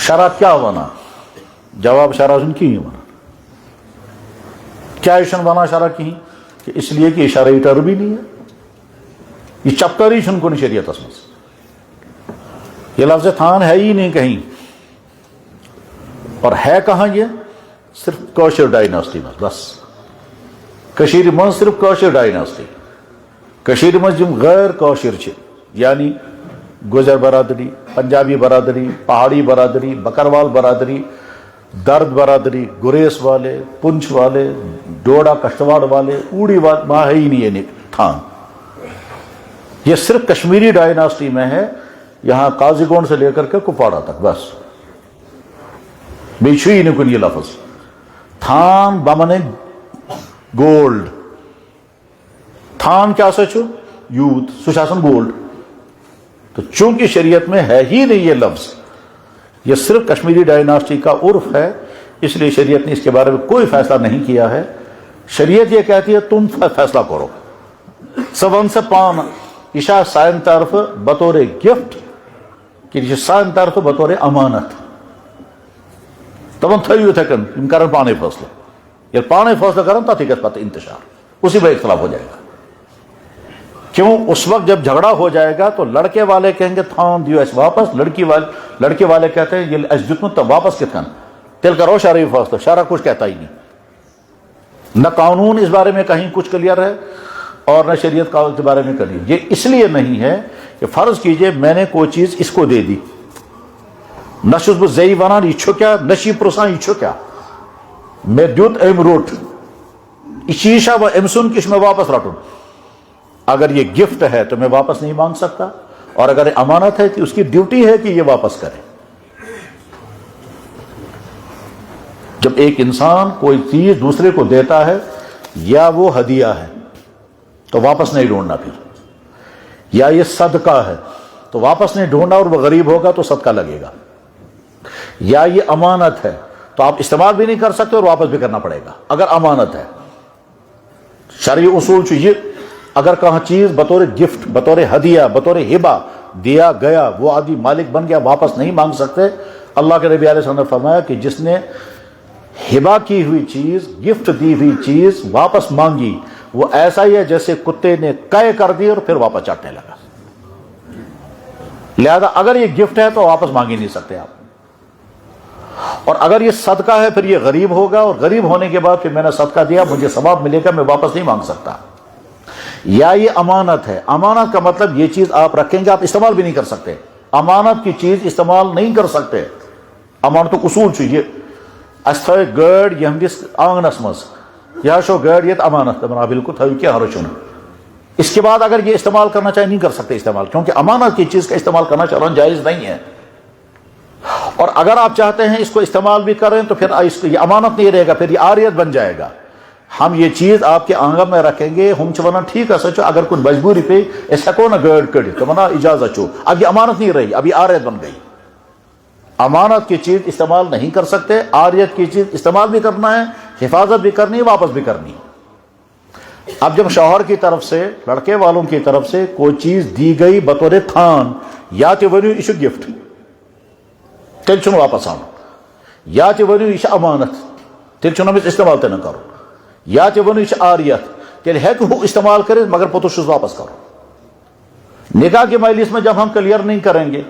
شرع کیا ونا جواب شرع کہیں ونا کیا ونا شرع کہیں کہ اس لیے کہ یہ شرعی ٹر بھی نہیں ہے، یہ چپکری کن شریعت مز، یہ لفظ تھان ہے ہی نہیں کہیں، اور ہے کہاں یہ صرف کوشر ڈائناسٹی میں، بس کشیر من صرف کوشر ڈائناسٹی، کشیر من جم غیر کوشر چھ یعنی گجر برادری، پنجابی برادری، پہاڑی برادری، بکروال برادری، درد برادری، گریس والے، پنچ والے، ڈوڈا کشتواڑ والے، اوڑی والے، ماں ہے ہی نہیں ہے تھان، یہ صرف کشمیری ڈائناسٹی میں ہے، یہاں قاضی گونڈ سے لے کر کے کپواڑہ تک، بس بیچوئی نکن یہ لفظ تھان بمنے گولڈ، تھان کیا سچو یوت سشاسن گولڈ، تو چونکہ شریعت میں ہے ہی نہیں یہ لفظ، یہ صرف کشمیری ڈائناسٹی کا عرف ہے، اس لیے شریعت نے اس کے بارے میں کوئی فیصلہ نہیں کیا ہے۔ شریعت یہ کہتی ہے تم فیصلہ کرو، سبن سے پان عشاء سائن طرف بطور گفٹ کہ سائن طرف بطور امانت، تمن تھیو تھکن ہم کرن پانے فیصلہ، یہ پانے فیصلہ کرن تھی گھر پتہ انتشار، اسی پہ اختلاف ہو جائے گا۔ کیوں؟ اس وقت جب جھگڑا ہو جائے گا تو لڑکے والے کہیں گے تھان دیو اس واپس، لڑکے والے کہتے ہیں یہ اس جتن تو واپس کتن، تل کرو شرعی فیصلہ، شرع کچھ کہتا ہی نہیں، نہ قانون اس بارے میں کہیں کچھ کلیئر ہے اور نہ شریعت کا اس بارے میں کلیئر۔ یہ اس لیے نہیں ہے کہ فرض کیجئے میں نے کوئی چیز اس کو دے دی، نہ چھس بہ زی ونان یہ چھو کیا، نہ چھ پرسان یہ چھو کیا، میں دیت ام روٹ یہ چیز وہ ام سن کہ میں واپس رٹوں، اگر یہ گفٹ ہے تو میں واپس نہیں مانگ سکتا، اور اگر امانت ہے تو اس کی ڈیوٹی ہے کہ یہ واپس کرے۔ جب ایک انسان کوئی چیز دوسرے کو دیتا ہے یا وہ ہدیہ ہے تو واپس نہیں ڈھونڈنا، پھر یا یہ صدقہ ہے تو واپس نہیں ڈھونڈنا، اور وہ غریب ہوگا تو صدقہ لگے گا، یا یہ امانت ہے تو آپ استعمال بھی نہیں کر سکتے اور واپس بھی کرنا پڑے گا اگر امانت ہے۔ شرعی اصول چاہیے اگر کہاں چیز بطور گفٹ، بطور ہدیہ، بطور ہبہ دیا گیا، وہ آدمی مالک بن گیا، واپس نہیں مانگ سکتے۔ اللہ کے نبی علیہ السلام نے فرمایا کہ جس نے ہبہ کی ہوئی چیز، گفٹ دی ہوئی چیز واپس مانگی، وہ ایسا ہی ہے جیسے کتے نے قے کر دی اور پھر واپس چاٹنے لگا۔ لہذا اگر یہ گفٹ ہے تو واپس مانگ ہی نہیں سکتے آپ، اور اگر یہ صدقہ ہے پھر یہ غریب ہوگا، اور غریب ہونے کے بعد پھر میں نے صدقہ دیا مجھے ثواب ملے گا، میں واپس نہیں مانگ سکتا۔ یا یہ امانت ہے، امانت کا مطلب یہ چیز آپ رکھیں گے، آپ استعمال بھی نہیں کر سکتے، امانت کی چیز استعمال نہیں کر سکتے۔ امانت اصول چاہیے اس تھو گاڑ یہندس آنگنس مز، یہ شو گاڑ یہ امانت دپان بالکل تھو کیا ہرچن، اس کے بعد اگر یہ استعمال کرنا چاہے نہیں کر سکتے استعمال، کیونکہ امانت کی چیز کا استعمال کرنا چلنا جائز نہیں ہے۔ اور اگر آپ چاہتے ہیں اس کو استعمال بھی کریں تو پھر اس کو یہ امانت نہیں رہے گا، پھر یہ عاریت بن جائے گا۔ ہم یہ چیز آپ کے آنگن میں رکھیں گے، ہم چھ ونان ٹھیک ہے سچو اگر کوئی مجبوری پہ اس ہیکو نا گاڑ کڑ تو ونا اجازت چھو، اب یہ امانت نہیں رہی، اب یہ عاریت بن گئی۔ امانت کی چیز استعمال نہیں کر سکتے، عاریت کی چیز استعمال بھی کرنا ہے، حفاظت بھی کرنی ہے، واپس بھی کرنی ہے۔ اب جب شوہر کی طرف سے، لڑکے والوں کی طرف سے کوئی چیز دی گئی بطور تھان، یا تو ونیو یہ گفٹ تیل چھن واپس آن، یا تو ونیو یہ امانت تیل چھن امس استعمال تہ نہ کرو، یا تو ونیو یہ عاریت تیل ہیکو وہ استعمال کرے مگر پوتس واپس کرو۔ نکاح کی مجلس میں جب ہم کلیئر نہیں کریں گے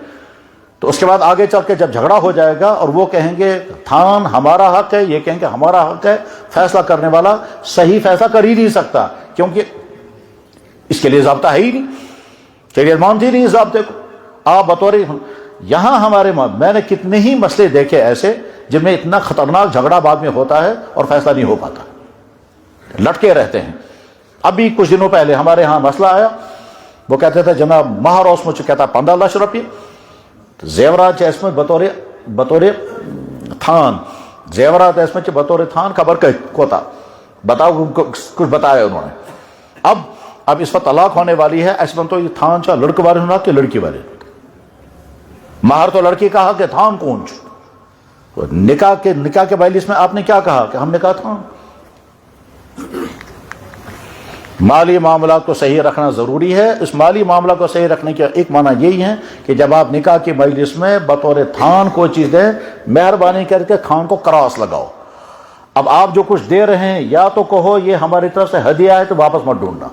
تو اس کے بعد آگے چل کے جب جھگڑا ہو جائے گا اور وہ کہیں گے تھان ہمارا حق ہے، یہ کہیں گے ہمارا حق ہے، فیصلہ کرنے والا صحیح فیصلہ کر ہی نہیں سکتا، کیونکہ اس کے لیے ضابطہ ہے ہی نہیں، شریعت مانتی نہیں اس ضابطے کو۔ آپ بطور یہاں ہمارے میں نے کتنے ہی مسئلے دیکھے ایسے جن میں اتنا خطرناک جھگڑا بعد میں ہوتا ہے اور فیصلہ نہیں ہو پاتا، لٹکے رہتے ہیں۔ ابھی کچھ دنوں پہلے ہمارے ہاں مسئلہ آیا، وہ کہتے تھے جناب مہر اس میں کہتا 15 لاکھ روپے، زیورات اس میں بطور تھان، زیورات اس میں بطور تھان خبر کوتا بتاؤ، کچھ بتایا انہوں نے۔ اب اس پر طلاق ہونے والی ہے، اس میں تو یہ تھان چاہ لڑکے والے ہونا کہ لڑکی والے، مہر تو لڑکی کا حق ہے، تھان کون چھو؟ نکاح کے مجلس میں آپ نے کیا کہا کہ ہم نے کہا تھان، مالی معاملات کو صحیح رکھنا ضروری ہے. اس مالی معاملہ کو صحیح رکھنے کا ایک معنی یہی ہے کہ جب آپ نکاح کی مجلس میں بطور تھان کوئی چیز دیں، مہربانی کر کے تھان کو کراس لگاؤ. اب آپ جو کچھ دے رہے ہیں یا تو کہو یہ ہماری طرف سے ہدیہ ہے تو واپس مت ڈھونڈنا،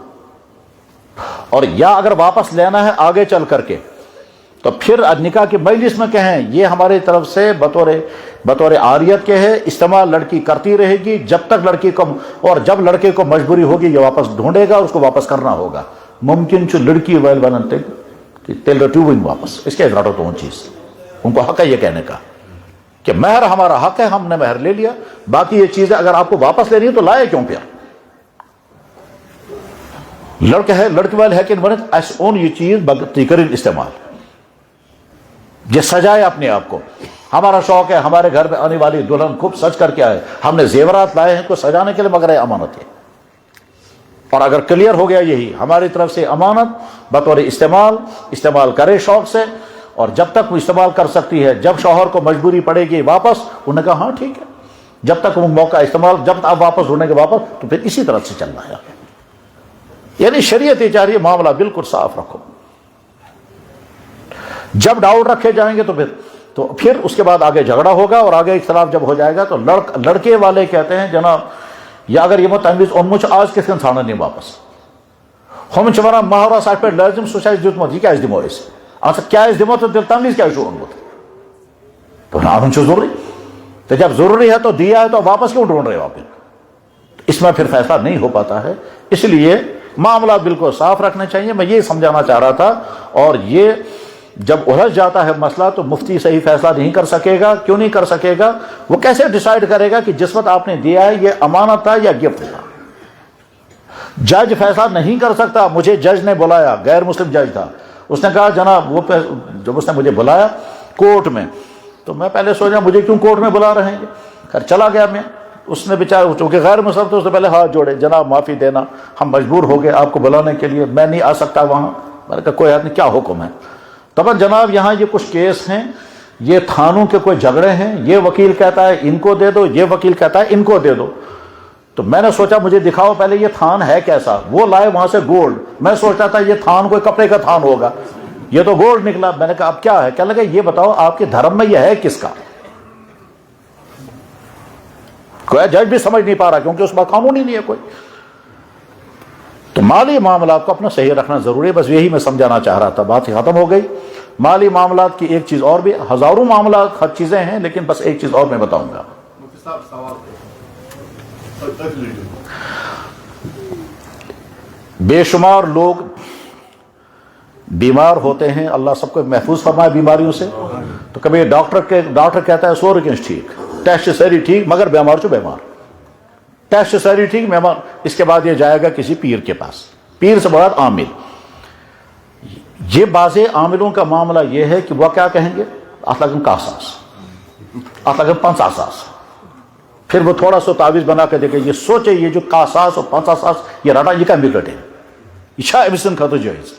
اور یا اگر واپس لینا ہے آگے چل کر کے تو پھر نکاح کی مجلس میں کہیں یہ ہماری طرف سے بطور عاریت کے ہے، استعمال لڑکی کرتی رہے گی جب تک لڑکی کو، اور جب لڑکے کو مجبوری ہوگی یہ واپس ڈھونڈے گا، اس کو واپس کرنا ہوگا. ممکن چھ لڑکی ویل بنتے کہ تیل رٹیوئنگ واپس اس کے اضرار تو چیز ان کو حق ہے یہ کہنے کا کہ مہر ہمارا حق ہے، ہم نے مہر لے لیا، باقی یہ چیزیں اگر آپ کو واپس لینی ہے تو لائے کیوں پھر. لڑکا ہے لڑکی والے ہے کہ بنت اس اون یہ چیز بغیر استعمال یہ سجائے اپنے آپ کو. ہمارا شوق ہے ہمارے گھر میں آنے والی دلہن خوب سج کر کے آئے، ہم نے زیورات لائے ہیں کو سجانے کے لیے، مگر یہ امانت ہے. اور اگر کلیئر ہو گیا یہی ہماری طرف سے امانت بطور استعمال کرے شوق سے، اور جب تک وہ استعمال کر سکتی ہے، جب شوہر کو مجبوری پڑے گی واپس، انہوں نے کہا ہاں ٹھیک ہے، جب تک وہ موقع استعمال، جب آپ واپس ڈھونڈنے کے واپس، تو پھر اسی طرح سے چلنا ہے. یعنی شریعت یہ چاہ رہی ہے معاملہ بالکل صاف رکھو. جب ڈاؤٹ رکھے جائیں گے تو پھر اس کے بعد آگے جھگڑا ہوگا، اور آگے اختلاف جب ہو جائے گا تو لڑکے والے کہتے ہیں جناب یا اگر یہ متنویز ان مجھ آج کس انسان نہیں واپس ہم چمارا مہارا ساتھ پہ لازم سوشائز دیت مت یہ کیا دمو اس اچھا کیا دمو تو دل تنویز کیا اونمت تو نام ضروری تو جب ضروری ہے تو دیا ہے تو واپس کیوں ڈھونڈ رہے ہو آپ؟ اس میں پھر فیصلہ نہیں ہو پاتا ہے. اس لیے معاملات بالکل صاف رکھنے چاہیے. میں یہ سمجھانا چاہ رہا تھا. اور یہ جب الجھ جاتا ہے مسئلہ تو مفتی صحیح فیصلہ نہیں کر سکے گا. کیوں نہیں کر سکے گا؟ وہ کیسے ڈیسائیڈ کرے گا کہ جس وقت آپ نے دیا ہے یہ امانت تھا یا گفٹ تھا؟ جج فیصلہ نہیں کر سکتا. مجھے جج نے بلایا، غیر مسلم جج تھا، اس نے کہا جناب وہ جب اس نے مجھے بلایا کورٹ میں تو میں پہلے سوچا مجھے کیوں کورٹ میں بلا رہے ہیں. خیر چلا گیا میں. اس نے بیچارہ چونکہ غیر مسلم تو اس نے پہلے ہاتھ جوڑے، جناب معافی دینا، ہم مجبور ہو گئے آپ کو بلانے کے لیے، میں نہیں آ سکتا وہاں. میں نے کہا کوئی بات نہیں، کیا حکم ہے؟ طبعا جناب یہاں یہ کچھ کیس ہیں، یہ تھانوں کے کوئی جھگڑے ہیں، یہ وکیل کہتا ہے ان کو دے دو، یہ وکیل کہتا ہے ان کو دے دو. تو میں نے سوچا مجھے دکھاؤ پہلے یہ تھان ہے کیسا. وہ لائے وہاں سے گولڈ. میں سوچتا تھا یہ تھان کوئی کپڑے کا تھان ہوگا، یہ تو گولڈ نکلا. میں نے کہا اب کیا ہے؟ کہنے لگا یہ بتاؤ آپ کے دھرم میں یہ ہے کس کا؟ کوئی جج بھی سمجھ نہیں پا رہا کیونکہ اس میں قانون ہی نہیں ہے کوئی. تو مالی معاملات کو اپنا صحیح رکھنا ضروری ہے. بس یہی میں سمجھانا چاہ رہا تھا. بات ختم ہو گئی. مالی معاملات کی ایک چیز اور بھی، ہزاروں معاملات ہر چیزیں ہیں لیکن بس ایک چیز اور میں بتاؤں گا. بے شمار لوگ بیمار ہوتے ہیں، اللہ سب کو محفوظ فرمائے بیماریوں سے. تو کبھی ڈاکٹر کہتا ہے 100 روپئے ٹھیک، ٹیسٹ ساری ٹھیک مگر بیمار چو بیمار، ٹیسٹ ساری ٹھیک بیمار. اس کے بعد یہ جائے گا کسی پیر کے پاس. پیر سے مراد عامل. یہ بعض عاملوں کا معاملہ یہ ہے کہ وہ کیا کہیں گے ات لگن 10,000 ات لگن 50,000. پھر وہ تھوڑا سا تعویذ بنا کے دیکھے. یہ سوچے یہ جو 10,000 اور 50,000 یہ رٹا یہ کم رٹے یہ شاہ امسن خط جائز.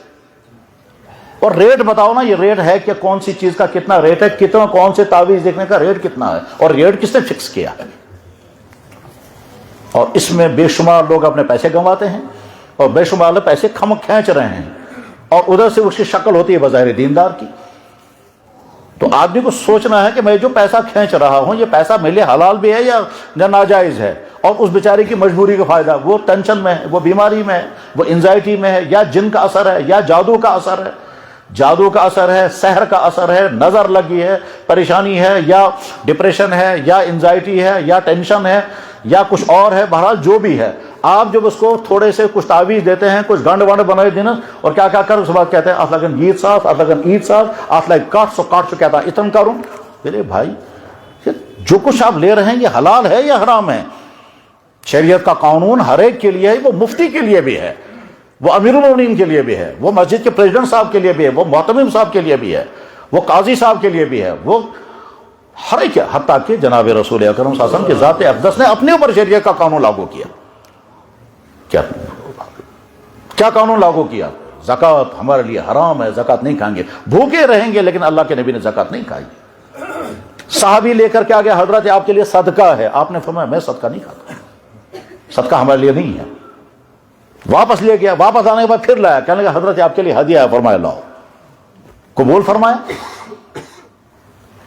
اور ریٹ بتاؤ نا، یہ ریٹ ہے کہ کون سی چیز کا کتنا ریٹ ہے، کتنا کون سے تعویذ دیکھنے کا ریٹ کتنا ہے، اور ریٹ کس نے فکس کیا ہے. اور اس میں بے شمار لوگ اپنے پیسے گنواتے ہیں اور بے شمار لوگ پیسے کھینچ رہے ہیں، اور ادھر سے اس کی شکل ہوتی ہے بظاہر دیندار کی. تو آدمی کو سوچنا ہے کہ میں جو پیسہ کھینچ رہا ہوں یہ پیسہ میرے لیے حلال بھی ہے یا ناجائز ہے. اور اس بیچارے کی مجبوری کا فائدہ، وہ ٹینشن میں ہے، وہ بیماری میں ہے، وہ انزائٹی میں ہے، یا جن کا اثر ہے یا جادو کا اثر ہے. جادو کا اثر ہے، سحر کا اثر ہے، نظر لگی ہے، پریشانی ہے، یا ڈپریشن ہے، یا انزائٹی ہے، یا ٹینشن ہے، یا کچھ اور ہے. بہرحال جو بھی ہے، آپ جب اس کو تھوڑے سے کچھ تعویذ دیتے ہیں، کچھ گنڈ ونڈ بنائے دینا اور کیا کیا کر اس بات کہتے ہیں آپ لگن عید صاحب، آپ لگن عید صاحب، آپ لگ کاٹ سو کہتا ہے اتن کروں. میرے بھائی جو کچھ آپ لے رہے ہیں یہ حلال ہے یا حرام ہے؟ شریعت کا قانون ہر ایک کے لیے ہے. وہ مفتی کے لیے بھی ہے، وہ امیر المومنین کے لیے بھی ہے، وہ مسجد کے پریزیڈنٹ صاحب کے لیے بھی ہے، وہ محتمم صاحب کے لیے بھی ہے، وہ قاضی صاحب کے لیے بھی ہے، وہ ہر ایک. حتیٰ کہ جناب رسول اکرم صلی اللہ علیہ وسلم کے ذات اقدس نے اپنے اوپر شریعت کا قانون لاگو کیا. کیا قانون لاگو کیا؟ زکوٰۃ ہمارے لیے حرام ہے، زکوٰۃ نہیں کھائیں گے، بھوکے رہیں گے. لیکن اللہ کے نبی نے زکوٰۃ نہیں کھائی. صحابی لے کر کے آگے حضرت آپ کے لیے صدقہ ہے، آپ نے فرمایا میں صدقہ نہیں کھاتا، صدقہ ہمارے لیے نہیں ہے. واپس لے گیا, واپس آنے کے بعد پھر لایا, کہنے لگا حضرت آپ کے لیے ہدیہ ہے, فرمایا لاؤ. قبول فرمایا.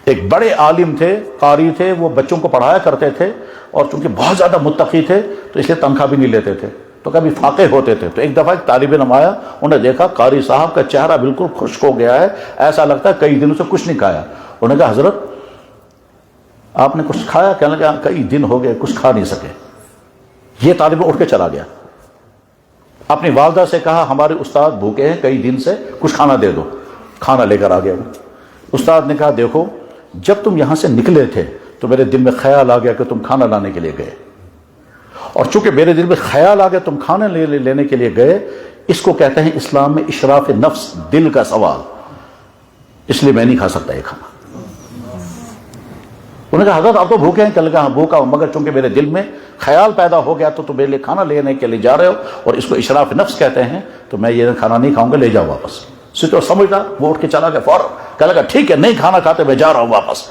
ایک بڑے عالم تھے, قاری تھے, وہ بچوں کو پڑھایا کرتے تھے, اور چونکہ بہت زیادہ متقی تھے تو اس لیے تنخواہ بھی نہیں لیتے تھے, تو کبھی فاقے ہوتے تھے. تو ایک دفعہ ایک طالب علم آیا, انہیں دیکھا قاری صاحب کا چہرہ بالکل خشک ہو گیا ہے, ایسا لگتا ہے کئی دنوں سے کچھ نہیں کھایا. انہوں نے کہا حضرت آپ نے کچھ کھایا؟ کہنے لگا کئی دن ہو گئے کچھ کھا نہیں سکے. یہ طالب اٹھ کے چلا گیا, اپنی والدہ سے کہا ہمارے استاد بھوکے ہیں کئی دن سے, کچھ کھانا دے دو. کھانا لے کر آ گیا. استاد نے کہا دیکھو جب تم یہاں سے نکلے تھے تو میرے دل میں خیال آ گیا کہ تم کھانا لانے کے لیے گئے, اور چونکہ میرے دل میں خیال آ گیا تم کھانا لینے کے لیے گئے, اس کو کہتے ہیں اسلام میں اشراف نفس, دل کا سوال, اس لیے میں نہیں کھا سکتا یہ کھانا. انہوں نے کہا حضرت آپ تو بھوکے ہیں؟ کہنے لگا ہاں بھوکا ہوں, مگر چونکہ میرے دل میں خیال پیدا ہو گیا تو تم میرے لیے کھانا لینے کے لیے جا رہے ہو, اور اس کو اشراف نفس کہتے ہیں, تو میں یہ کھانا نہیں کھاؤں گا, لے جاؤ واپس. تو سمجھتا وہ اٹھ کے چلا گیا فوراً, کہنے لگا ٹھیک ہے نہیں کھانا کھاتے میں جا رہا ہوں واپس.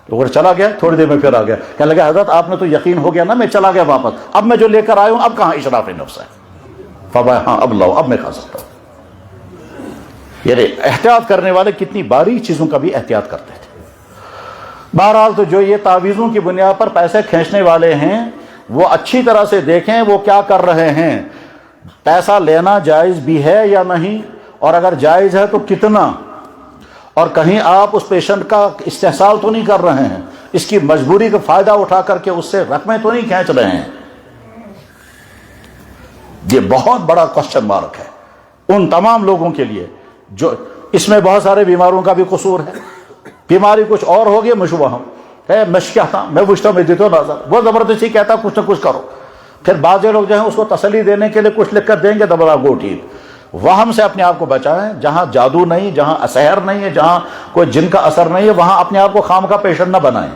وہ چلا گیا, تھوڑی دیر میں پھر آ گیا, کہنے لگا حضرت آپ نے تو یقین ہو گیا نا, میں چلا گیا واپس, اب میں جو لے کر آیا ہوں اب کہاں اشراف نفس ہے؟ فرمایا ہاں اب لاؤ, اب میں کھا سکتا ہوں. یعنی احتیاط کرنے والے کتنی باریک چیزوں کا بھی احتیاط کرتے تھے. بہرحال تو جو یہ تعویذوں کی بنیاد پر پیسے کھینچنے والے ہیں وہ اچھی طرح سے دیکھیں وہ کیا کر رہے ہیں. پیسہ لینا جائز بھی ہے یا نہیں, اور اگر جائز ہے تو کتنا, اور کہیں آپ اس پیشنٹ کا استحصال تو نہیں کر رہے ہیں, اس کی مجبوری کا فائدہ اٹھا کر کے اس سے رقمیں تو نہیں کھینچ رہے ہیں. یہ بہت بڑا کوسچن مارک ہے ان تمام لوگوں کے لیے جو اس میں بہت سارے بیماروں کا بھی قصور ہے. بیماری کچھ اور ہوگی مشبہ ہے, میں کیا تھا میں پوچھتا ہوں میں دیتا ہوں نظر, وہ زبردستی کہتا کچھ نہ کچھ کرو. پھر بعض لوگ جو ہیں اس کو تسلی دینے کے لیے کچھ لکھ کر دیں گے دبا گو ٹھیک. وہم سے اپنے آپ کو بچائیں, جہاں جادو نہیں, جہاں سحر نہیں ہے, جہاں کوئی جن کا اثر نہیں ہے, وہاں اپنے آپ کو خام کا پیشنٹ نہ بنائیں.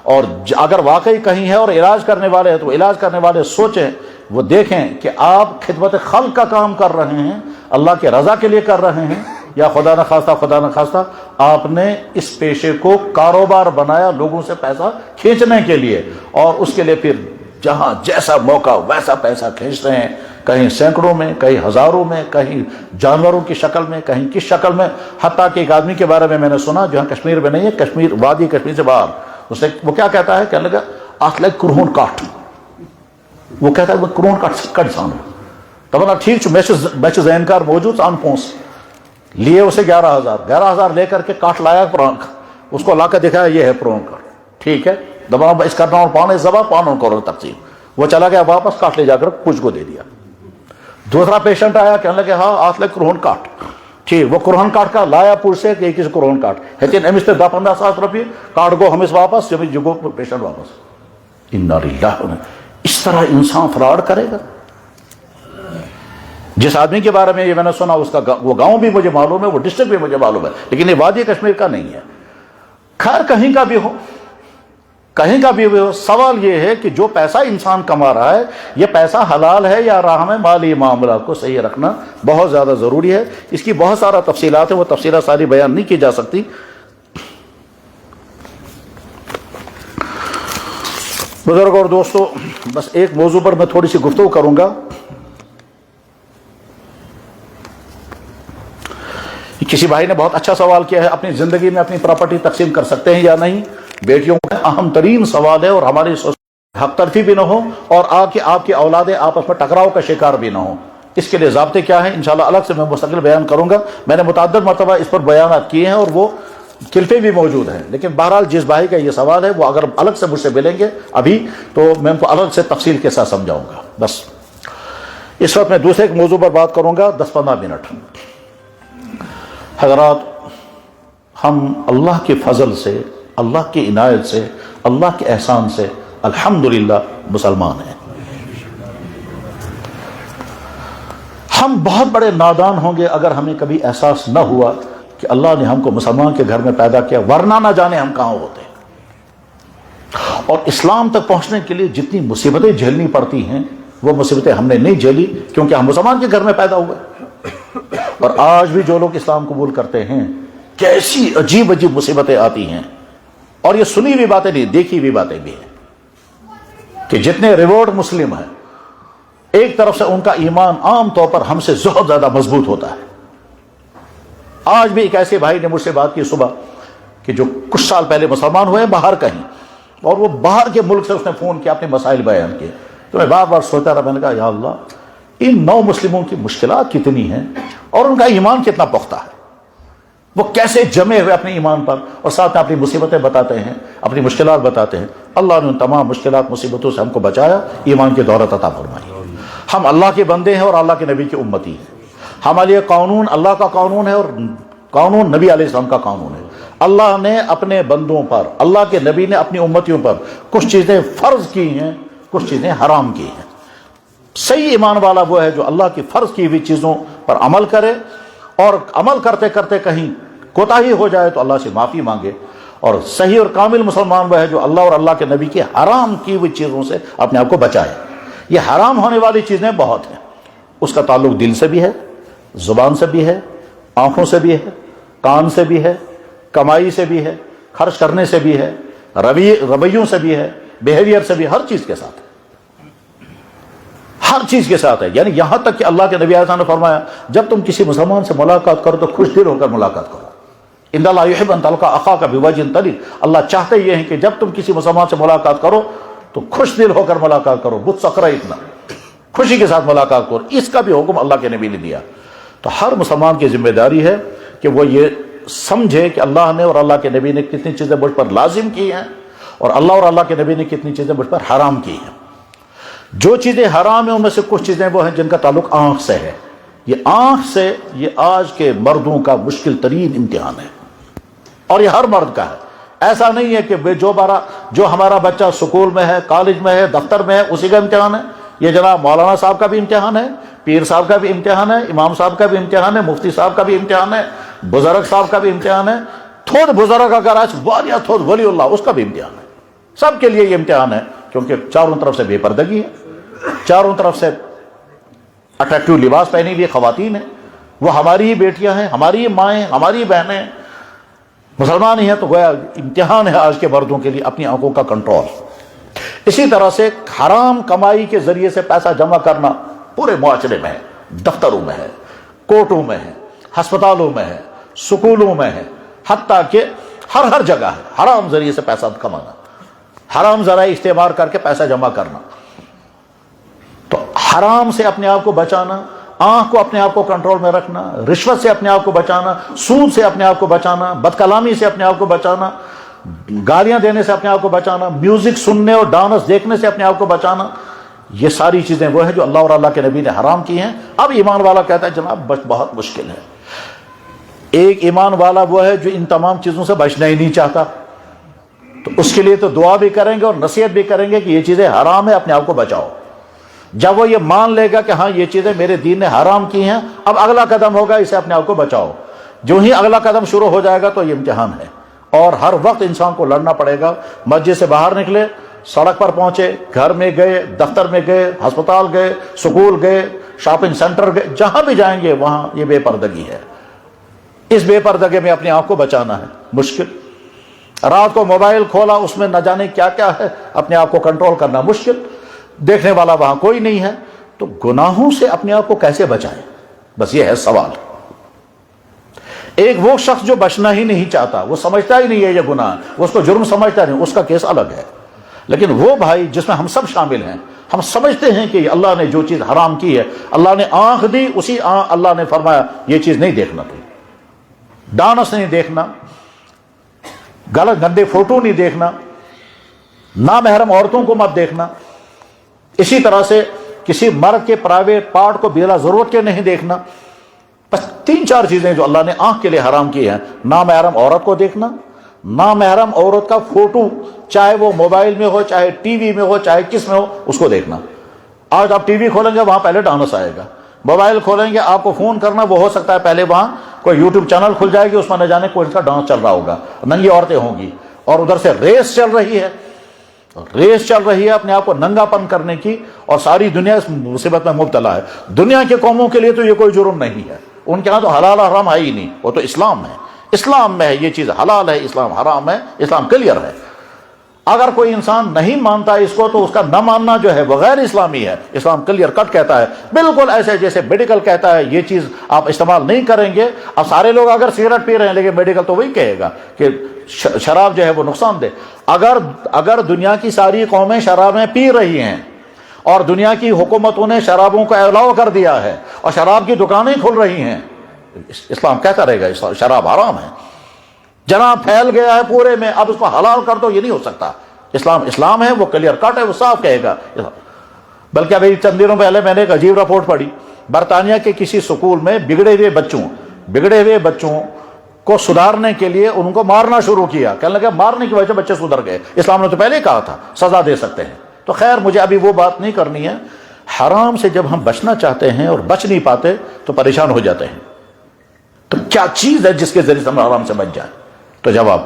اور اگر واقعی کہیں ہے اور علاج کرنے والے ہیں تو علاج کرنے والے سوچیں, وہ دیکھیں کہ آپ خدمت خلق کا کام کر رہے ہیں, اللہ کے رضا کے لیے کر رہے ہیں, یا خدا نہ خواستہ آپ نے اس پیشے کو کاروبار بنایا لوگوں سے پیسہ کھینچنے کے لیے, اور اس کے لیے پھر جہاں جیسا موقع ویسا پیسہ کھینچ رہے ہیں, کہیں سینکڑوں میں, کہیں ہزاروں میں, کہیں جانوروں کی شکل میں, کہیں کس شکل میں. حتیٰ کہ ایک آدمی کے بارے میں نے سنا جو کشمیر میں نہیں ہے, کشمیر وادی کشمیر سے باہر, اس نے وہ کیا کہتا ہے, کہنے لگا آت لائک کرہون کاٹ, وہ کہتا ہے وہ کرہون کٹ سانو تب ٹھیک میں ذہن کار موجود سان پونس لیے اسے 11,000 لے کر کے کاٹ لایا پرانک, اس کو لا کر دکھایا یہ ہے پرونک, ٹھیک ہے دبا اس کرنا اور پانے زبا پانوں کرو تقسیم. وہ چلا گیا واپس, کاٹ لے جا کر کچھ کو دے دیا. دوسرا پیشنٹ آیا, کہنے لگے ہاں آت لائک کرہون کاٹ, ٹھیک وہ کرہون کاٹ کا لایا پور سے کہ کسی کرہون کاٹ ہیتین امس تے 10-15 روپیے کاٹ گو ہمس واپس جب جو پیشنٹ واپس. انا للہ, اس طرح انسان فراڈ کرے گا. جس آدمی کے بارے میں یہ میں نے سنا اس کا وہ گاؤں بھی مجھے معلوم ہے, وہ ڈسٹرکٹ بھی مجھے معلوم ہے, لیکن یہ وادی کشمیر کا نہیں ہے. خیر کہیں کا بھی ہو, کہیں کا بھی ہو, سوال یہ ہے کہ جو پیسہ انسان کما رہا ہے یہ پیسہ حلال ہے یا حرام ہے. مالی معاملات کو صحیح رکھنا بہت زیادہ ضروری ہے. اس کی بہت سارا تفصیلات ہیں, وہ تفصیلات ساری بیان نہیں کی جا سکتی. بزرگ اور دوستو, بس ایک موضوع پر میں تھوڑی سی گفتگو کروں گا. کسی بھائی نے بہت اچھا سوال کیا ہے, اپنی زندگی میں اپنی پراپرٹی تقسیم کر سکتے ہیں یا نہیں. بیٹیوں کا اہم ترین سوال ہے, اور ہماری حق تلفی بھی نہ ہو اور آپ کی اولادیں آپس میں ٹکراؤ کا شکار بھی نہ ہو. اس کے لیے ضابطے کیا ہیں انشاءاللہ الگ سے میں مستقل بیان کروں گا. میں نے متعدد مرتبہ اس پر بیانات کیے ہیں اور وہ کلپیں بھی موجود ہیں, لیکن بہرحال جس بھائی کا یہ سوال ہے وہ اگر الگ سے مجھ سے ملیں گے ابھی تو میں ان کو الگ سے تفصیل کے ساتھ سمجھاؤں گا. بس اس وقت میں دوسرے ایک موضوع پر بات کروں گا 10-15 منٹ. حضرات, ہم اللہ کے فضل سے, اللہ کی عنایت سے, اللہ کے احسان سے الحمدللہ مسلمان ہیں. ہم بہت بڑے نادان ہوں گے اگر ہمیں کبھی احساس نہ ہوا کہ اللہ نے ہم کو مسلمان کے گھر میں پیدا کیا, ورنہ نہ جانے ہم کہاں ہوتے. اور اسلام تک پہنچنے کے لیے جتنی مصیبتیں جھیلنی پڑتی ہیں وہ مصیبتیں ہم نے نہیں جھیلی کیونکہ ہم مسلمان کے گھر میں پیدا ہوئے. اور آج بھی جو لوگ اسلام قبول کرتے ہیں کیسی عجیب عجیب مصیبتیں آتی ہیں, اور یہ سنی ہوئی باتیں نہیں, دیکھی ہوئی باتیں بھی ہیں کہ جتنے ریورڈ مسلم ہیں ایک طرف سے ان کا ایمان عام طور پر ہم سے بہت زیادہ مضبوط ہوتا ہے. آج بھی ایک ایسے بھائی نے مجھ سے بات کی صبح کہ جو کچھ سال پہلے مسلمان ہوئے ہیں باہر کہیں, اور وہ باہر کے ملک سے اس نے فون کیا, اپنے مسائل بیان کیے. تو میں بار بار سوچتا رہا, میں نے کہا یا اللہ, ان نو مسلموں کی مشکلات کتنی ہیں اور ان کا ایمان کتنا پختہ ہے. وہ کیسے جمے ہوئے اپنے ایمان پر, اور ساتھ میں اپنی مصیبتیں بتاتے ہیں, اپنی مشکلات بتاتے ہیں. اللہ نے ان تمام مشکلات مصیبتوں سے ہم کو بچایا, ایمان کی دولت عطا فرمائی. ہم اللہ کے بندے ہیں اور اللہ کے نبی کی امتی ہیں. ہمارے لیے قانون اللہ کا قانون ہے اور قانون نبی علیہ السلام کا قانون ہے. اللہ نے اپنے بندوں پر, اللہ کے نبی نے اپنی امتیوں پر کچھ چیزیں فرض کی ہیں, کچھ چیزیں حرام کی ہیں. صحیح ایمان والا وہ ہے جو اللہ کی فرض کی ہوئی چیزوں پر عمل کرے, اور عمل کرتے کرتے کہیں کوتاہی ہو جائے تو اللہ سے معافی مانگے. اور صحیح اور کامل مسلمان وہ ہے جو اللہ اور اللہ کے نبی کے حرام کی ہوئی چیزوں سے اپنے آپ کو بچائے. یہ حرام ہونے والی چیزیں بہت ہیں. اس کا تعلق دل سے بھی ہے, زبان سے بھی ہے, آنکھوں سے بھی ہے, کان سے بھی ہے, کمائی سے بھی ہے, خرچ کرنے سے بھی ہے, رویوں سے بھی ہے, بیہیویئر سے بھی, ہر چیز کے ساتھ ہے, ہر چیز کے ساتھ ہے. یعنی یہاں تک کہ اللہ کے نبی علیہ السلام نے فرمایا جب تم کسی مسلمان سے ملاقات کرو تو خوش دل ہو کر ملاقات کرو. ان اللہ یحب ان تلقى اخاک بوجه طلیق. اللہ چاہتے یہ ہیں کہ جب تم کسی مسلمان سے ملاقات کرو تو خوش دل ہو کر ملاقات کرو, بت سکرا اتنا خوشی کے ساتھ ملاقات کرو. اس کا بھی حکم اللہ کے نبی نے دیا. تو ہر مسلمان کی ذمہ داری ہے کہ وہ یہ سمجھے کہ اللہ نے اور اللہ کے نبی نے کتنی چیزیں مجھ پر لازم کی ہیں, اور اللہ اور اللہ کے نبی نے کتنی چیزیں مجھ پر حرام کی ہیں. جو چیزیں حرام ہیں ان میں سے کچھ چیزیں وہ ہیں جن کا تعلق آنکھ سے ہے. یہ آنکھ سے, یہ آج کے مردوں کا مشکل ترین امتحان ہے, اور یہ ہر مرد کا ہے. ایسا نہیں ہے کہ جو ہمارا بچہ سکول میں ہے, کالج میں ہے, دفتر میں ہے, اسی کا امتحان ہے. یہ جناب مولانا صاحب کا بھی امتحان ہے, پیر صاحب کا بھی امتحان ہے, امام صاحب کا بھی امتحان ہے, مفتی صاحب کا بھی امتحان ہے, بزرگ صاحب کا بھی امتحان ہے, تھوڑ بزرگ اگر آج واریہ تھوڑ ولی اللہ, اس کا بھی امتحان ہے. سب کے لیے یہ امتحان ہے, کیونکہ چاروں طرف سے بے پردگی ہے, چاروں طرف سے اٹریکٹیو لباس پہنی ہوئی خواتین ہیں. وہ ہماری ہی بیٹیاں ہیں, ہماری ہی مائیں, ہماری ہی بہنیں, مسلمان ہی ہیں. تو گویا امتحان ہے آج کے مردوں کے لیے اپنی آنکھوں کا کنٹرول. اسی طرح سے حرام کمائی کے ذریعے سے پیسہ جمع کرنا پورے معاشرے میں ہے, دفتروں میں ہے, کورٹوں میں ہے, ہسپتالوں میں ہے, سکولوں میں ہے, حتیٰ کہ ہر جگہ ہے. حرام ذریعے سے پیسہ کمانا, حرام ذرائع استعمال کر کے پیسہ جمع کرنا. تو حرام سے اپنے آپ کو بچانا, آنکھ کو اپنے آپ کو کنٹرول میں رکھنا, رشوت سے اپنے آپ کو بچانا, سود سے اپنے آپ کو بچانا, بد کلامی سے اپنے آپ کو بچانا, گالیاں دینے سے اپنے آپ کو بچانا, میوزک سننے اور ڈانس دیکھنے سے اپنے آپ کو بچانا. یہ ساری چیزیں وہ ہیں جو اللہ اور اللہ کے نبی نے حرام کی ہیں. اب ایمان والا کہتا ہے جناب بہت مشکل ہے. ایک ایمان والا وہ ہے جو ان تمام چیزوں سے بچنا ہی نہیں چاہتا, تو اس کے لیے تو دعا بھی کریں گے اور نصیحت بھی کریں گے کہ یہ چیزیں حرام ہیں, اپنے آپ کو بچاؤ. جب وہ یہ مان لے گا کہ ہاں یہ چیزیں میرے دین نے حرام کی ہیں, اب اگلا قدم ہوگا اسے اپنے آپ کو بچاؤ. جو ہی اگلا قدم شروع ہو جائے گا تو یہ امتحان ہے, اور ہر وقت انسان کو لڑنا پڑے گا. مسجد سے باہر نکلے, سڑک پر پہنچے, گھر میں گئے, دفتر میں گئے, ہسپتال گئے, سکول گئے, شاپنگ سینٹر گئے, جہاں بھی جائیں گے وہاں یہ بے پردگی ہے. اس بے پردگی میں اپنے آپ کو بچانا ہے مشکل. رات کو موبائل کھولا, اس میں نہ جانے کیا کیا ہے, اپنے آپ کو کنٹرول کرنا مشکل. دیکھنے والا وہاں کوئی نہیں ہے, تو گناہوں سے اپنے آپ کو کیسے بچائیں, بس یہ ہے سوال. ایک وہ شخص جو بچنا ہی نہیں چاہتا, وہ سمجھتا ہی نہیں ہے یہ گناہ, وہ اس کو جرم سمجھتا نہیں, اس کا کیس الگ ہے. لیکن وہ بھائی جس میں ہم سب شامل ہیں, ہم سمجھتے ہیں کہ اللہ نے جو چیز حرام کی ہے, اللہ نے آنکھ دی, اسی اللہ نے فرمایا یہ چیز نہیں دیکھنا, تم ڈانس نہیں دیکھنا, غلط گندے فوٹو نہیں دیکھنا, نامحرم عورتوں کو مت دیکھنا. اسی طرح سے کسی مرد کے پرائیویٹ پارٹ کو بلا ضرورت کے نہیں دیکھنا. بس 3-4 چیزیں جو اللہ نے آنکھ کے لیے حرام کی ہیں. نامحرم عورت کو دیکھنا, نامحرم عورت کا فوٹو, چاہے وہ موبائل میں ہو, چاہے ٹی وی میں ہو, چاہے کس میں ہو, اس کو دیکھنا. آج آپ ٹی وی کھولیں گے وہاں پہلے ڈانس آئے گا, موبائل کھولیں گے آپ کو فون کرنا, وہ ہو سکتا ہے پہلے وہاں کوئی یوٹیوب چینل کھل جائے گی, اس میں نہ جانے کوئی کا ڈانس چل رہا ہوگا, ننگی عورتیں ہوں گی, اور ادھر سے ریس چل رہی ہے اپنے آپ کو ننگا پن کرنے کی, اور ساری دنیا اس مصیبت میں مبتلا ہے. دنیا کے قوموں کے لیے تو یہ کوئی جرم نہیں ہے, ان کے ہاں تو حلال حرام ہے ہی نہیں, وہ تو اسلام ہے, اسلام میں ہے یہ چیز حلال ہے, اسلام حرام ہے, اسلام کلیئر ہے. اگر کوئی انسان نہیں مانتا اس کو تو اس کا نہ ماننا جو ہے وہ غیر اسلامی ہے. اسلام کلیئر کٹ کہتا ہے، بالکل ایسے جیسے میڈیکل کہتا ہے یہ چیز آپ استعمال نہیں کریں گے. اب سارے لوگ اگر سگریٹ پی رہے ہیں لیکن میڈیکل تو وہی کہے گا کہ شراب جو ہے وہ نقصان دہ. اگر دنیا کی ساری قومیں شرابیں پی رہی ہیں اور دنیا کی حکومتوں نے شرابوں کو الاؤ کر دیا ہے اور شراب کی دکانیں کھل رہی ہیں، اسلام کہتا رہے گا شراب حرام ہے. جناب پھیل گیا ہے پورے میں، اب اس کو حلال کر دو، یہ نہیں ہو سکتا. اسلام ہے، وہ کلیئر کٹ ہے، وہ صاف کہے گا. بلکہ ابھی چند دنوں پہلے میں نے ایک عجیب رپورٹ پڑھی، برطانیہ کے کسی سکول میں بگڑے ہوئے بچوں کو سدھارنے کے لیے ان کو مارنا شروع کیا. کہنے لگا مارنے کی وجہ سے بچے سدھر گئے. اسلام نے تو پہلے ہی کہا تھا سزا دے سکتے ہیں. تو خیر مجھے ابھی وہ بات نہیں کرنی ہے. حرام سے جب ہم بچنا چاہتے ہیں اور بچ نہیں پاتے تو پریشان ہو جاتے ہیں. تو کیا چیز ہے جس کے ذریعے سے ہم حرام سے بچ جائیں؟ تو جواب،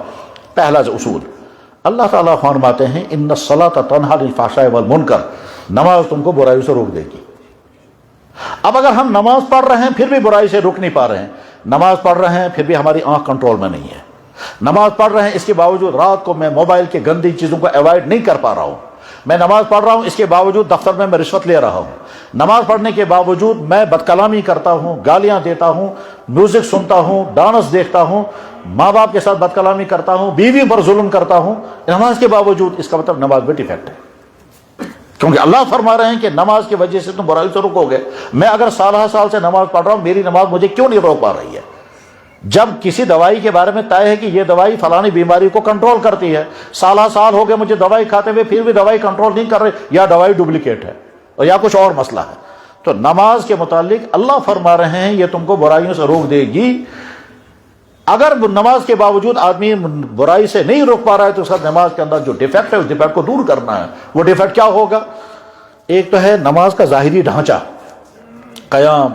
پہلا اصول اللہ تعالیٰ فرماتے ہیں ان الصلاۃ تنہی عن الفحشاء والمنکر، نماز تم کو برائیوں سے روک دے گی. اب اگر ہم نماز پڑھ رہے ہیں پھر بھی برائی سے رک نہیں پا رہے ہیں، نماز پڑھ رہے ہیں پھر بھی ہماری آنکھ کنٹرول میں نہیں ہے، نماز پڑھ رہے ہیں اس کے باوجود رات کو میں موبائل کے گندی چیزوں کو اوائڈ نہیں کر پا رہا ہوں، میں نماز پڑھ رہا ہوں اس کے باوجود دفتر میں رشوت لے رہا ہوں، نماز پڑھنے کے باوجود میں بد کلامی کرتا ہوں، گالیاں دیتا ہوں، میوزک سنتا ہوں، ڈانس دیکھتا ہوں، ماں باپ کے ساتھ بد کلامی کرتا ہوں، بیوی پر ظلم کرتا ہوں، نماز کے باوجود، اس کا مطلب نماز میں ڈیفیکٹ ہے. کیونکہ اللہ فرما رہے ہیں کہ نماز کی وجہ سے تم برائی سے رکو گے. میں اگر سالہ سال سے نماز پڑھ رہا ہوں، میری نماز مجھے کیوں نہیں روک پا رہی ہے؟ جب کسی دوائی کے بارے میں طے ہے کہ یہ دوائی فلانی بیماری کو کنٹرول کرتی ہے، سالہ سال ہو گئے مجھے دوائی کھاتے ہوئے پھر بھی دوائی کنٹرول نہیں کر رہی، یا دوائی ڈپلیکیٹ ہے اور یا کچھ اور مسئلہ ہے. تو نماز کے متعلق اللہ فرما رہے ہیں یہ تم کو برائیوں سے روک دے گی. اگر نماز کے باوجود آدمی برائی سے نہیں روک پا رہا ہے تو اس کا نماز کے اندر جو ڈیفیکٹ ہے اس ڈیفیکٹ کو دور کرنا ہے. وہ ڈیفیکٹ کیا ہوگا؟ ایک تو ہے نماز کا ظاہری ڈھانچہ، قیام،